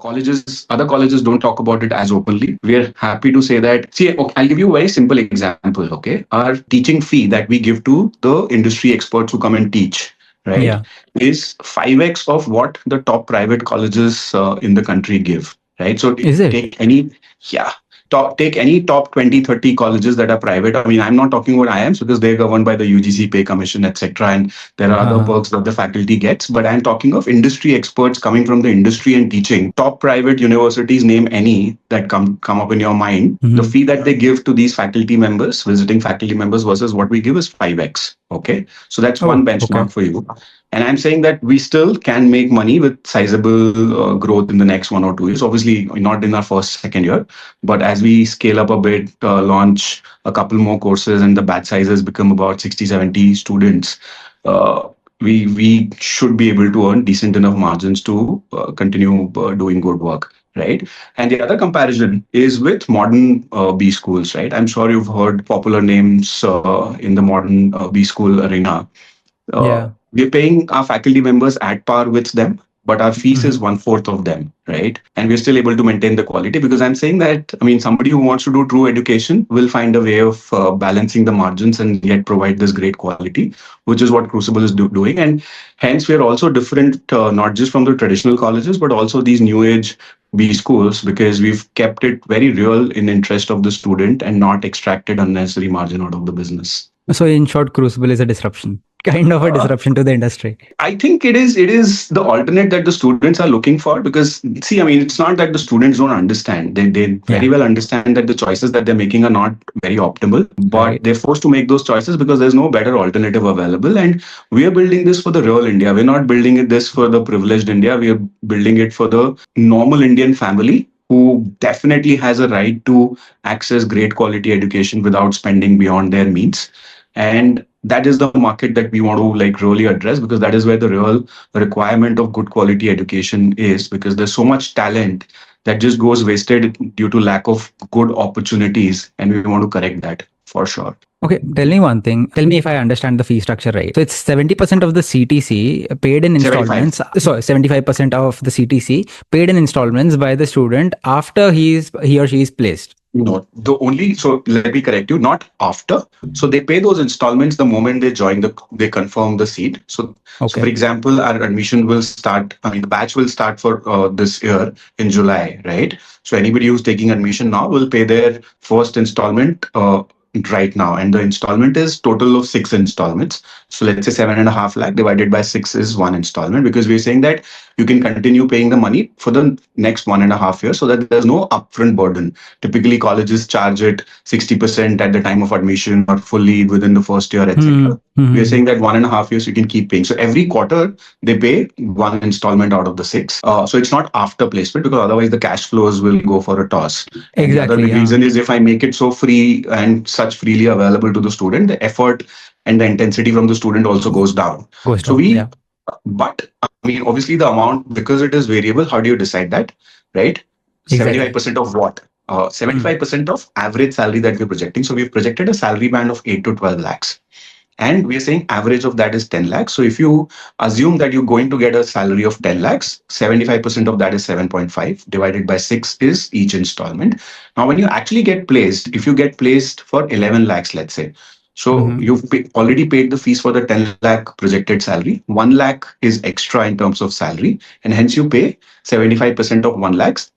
Other colleges don't talk about it as openly. We're happy to say that. See, okay, I'll give you a very simple example. Okay, our teaching fee that we give to the industry experts who come and teach, right, Yeah. is 5x of what the top private colleges in the country give. Right. So Is it? take any, yeah, take any top 20, 30 colleges that are private. I mean, I'm not talking about IIMs because they're governed by the UGC pay commission, etc. And there are other Uh-huh. perks that the faculty gets. But I'm talking of industry experts coming from the industry and teaching. Top private universities, name any that come up in your mind. The Mhm. fee that they give to these faculty members, visiting faculty members, versus what we give is 5x. Okay. So that's one Oh, okay. benchmark for you. And I'm saying that we still can make money with sizable growth in the next 1 or 2 years. Obviously, not in our first, second year, but as we scale up a bit, launch a couple more courses, and the batch sizes become about 60, 70 students, uh, we should be able to earn decent enough margins to continue doing good work. Right. And the other comparison is with modern B schools, right? I'm sure you've heard popular names in the modern B school arena. Yeah. We're paying our faculty members at par with them, but our fees is Mhm. 1/4 of them, right? And we're still able to maintain the quality because I'm saying that, I mean, somebody who wants to do true education will find a way of balancing the margins and yet provide this great quality, which is what Crucible is doing. And hence, we're also different, not just from the traditional colleges, but also these new age B schools, because we've kept it very real in interest of the student and not extracted unnecessary margin out of the business. So in short, Crucible is a disruption, kind of a Uh, disruption to the industry. I think it is the alternate that the students are looking for, because see, I mean, it's not that the students don't understand. They very Yeah. well understand that the choices that they're making are not very optimal, but Right. they're forced to make those choices because there's no better alternative available. And we are building this for the real India. We're not building this for the privileged India. We are building it for the normal Indian family who definitely has a right to access great quality education without spending beyond their means. And that is the market that we want to like really address, because that is where the real requirement of good quality education is, because there's so much talent that just goes wasted due to lack of good opportunities, and we want to correct that for sure. Okay, tell me one thing. Tell me if I understand the fee structure right. So it's 70% of the CTC paid in 75. installments. Sorry, 75% of the CTC paid in installments by the student after he or she is placed. No, the only, so let me correct you, not after. So they pay those installments the moment they join they confirm the seat. So for Okay. example, our admission will start, I mean, the batch will start for this year in July, right? So anybody who's taking admission now will pay their first installment right now. And the installment is total of 6 installments. So let's say 7.5 lakh divided by 6 is one installment, because we're saying that you can continue paying the money for the next 1.5 years, so that there's no upfront burden. Typically, colleges charge it 60% at the time of admission or fully within the first year, etc. We are saying that 1.5 years you can keep paying. So every quarter they pay one installment out of the 6. So it's not after placement, because otherwise the cash flows will go for a toss. And the other Exactly. big Yeah. reason is, if I make it so free and such freely available to the student, the effort and the intensity from the student also goes down. Goes So down. Yeah. but I mean, obviously the amount, because it is variable, how do you decide that, right? Exactly. 75% of what? 75% of average salary that we're projecting. So we've projected a salary band of 8 to 12 lakhs. And we're saying average of that is 10 lakhs. So if you assume that you're going to get a salary of 10 lakhs, 75% of that is 7.5 divided by 6 is each installment. Now, when you actually get placed, if you get placed for 11 lakhs, let's say, so Mhm. you've already paid the fees for the 10 lakh projected salary. 1 lakh is extra in terms of salary, and hence you pay 75% of 1 lakhs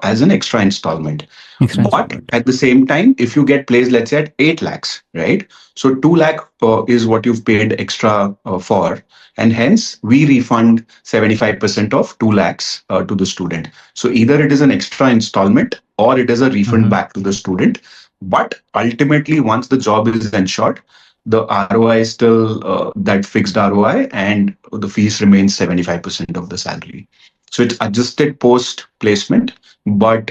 as an extra installment. Extra But installment. at the same time, if you get placed, let's say at 8 lakhs, right? So 2 lakh is what you've paid extra for. And hence we refund 75% of 2 lakhs to the student. So either it is an extra installment or it is a refund Mhm. back to the student. But ultimately, once the job is ensured, the ROI is still that fixed ROI, and the fees remains 75% of the salary. So it's adjusted post placement, but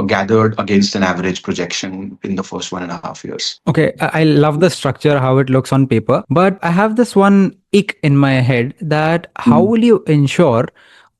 gathered against an average projection in the first 1.5 years. Okay, I love the structure, how it looks on paper, but I have this one ick in my head that how will you ensure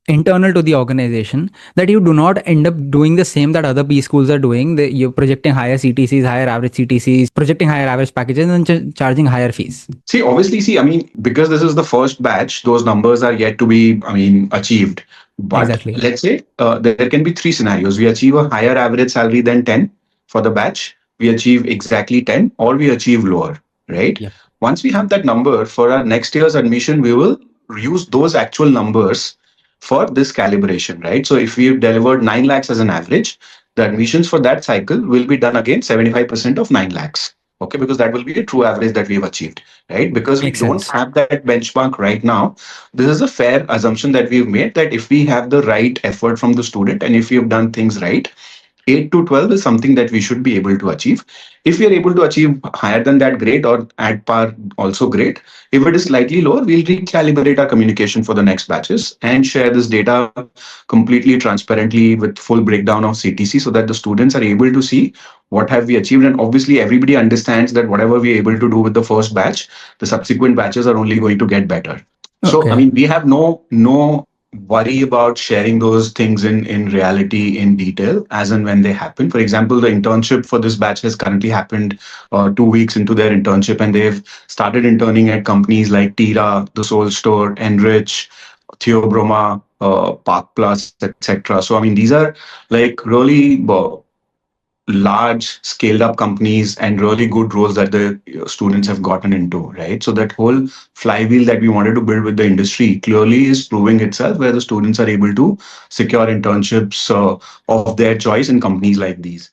internal to the organization that you do not end up doing the same that other B schools are doing? You're projecting higher CTCs, higher average CTCs, projecting higher average packages, and charging higher fees. See, obviously, I mean, because this is the first batch, those numbers are yet to be, I mean, achieved. But Exactly. let's say there can be three scenarios. We achieve a higher average salary than 10 for the batch, we achieve exactly 10, or we achieve lower, right? Yep. Once we have that number for our next year's admission, we will use those actual numbers for this calibration, right? So if we've delivered 9 lakhs as an average, the admissions for that cycle will be done again 75% of 9 lakhs. Okay, because that will be a true average that we have achieved, right? Because we Makes don't sense. have that benchmark right now, this is a fair assumption that we've made that if we have the right effort from the student and if we have done things right, 8 to 12 is something that we should be able to achieve. If we are able to achieve higher than that, great, or at par, also great. If it is slightly lower, we'll recalibrate our communication for the next batches and share this data completely transparently with full breakdown of CTC so that the students are able to see what have we achieved. And obviously everybody understands that whatever we're able to do with the first batch, the subsequent batches are only going to get better. So I Okay. mean, we have no worry about sharing those things in reality in detail as and when they happen. For example, the internship for this batch has currently happened 2 weeks into their internship, and they've started interning at companies like Tira, the Soul Store, Enrich, Theobroma, Park Plus, etc. So I mean, these are like really large scaled up companies and really good roles that the students have gotten into, right? So that whole flywheel that we wanted to build with the industry clearly is proving itself, where the students are able to secure internships of their choice in companies like these.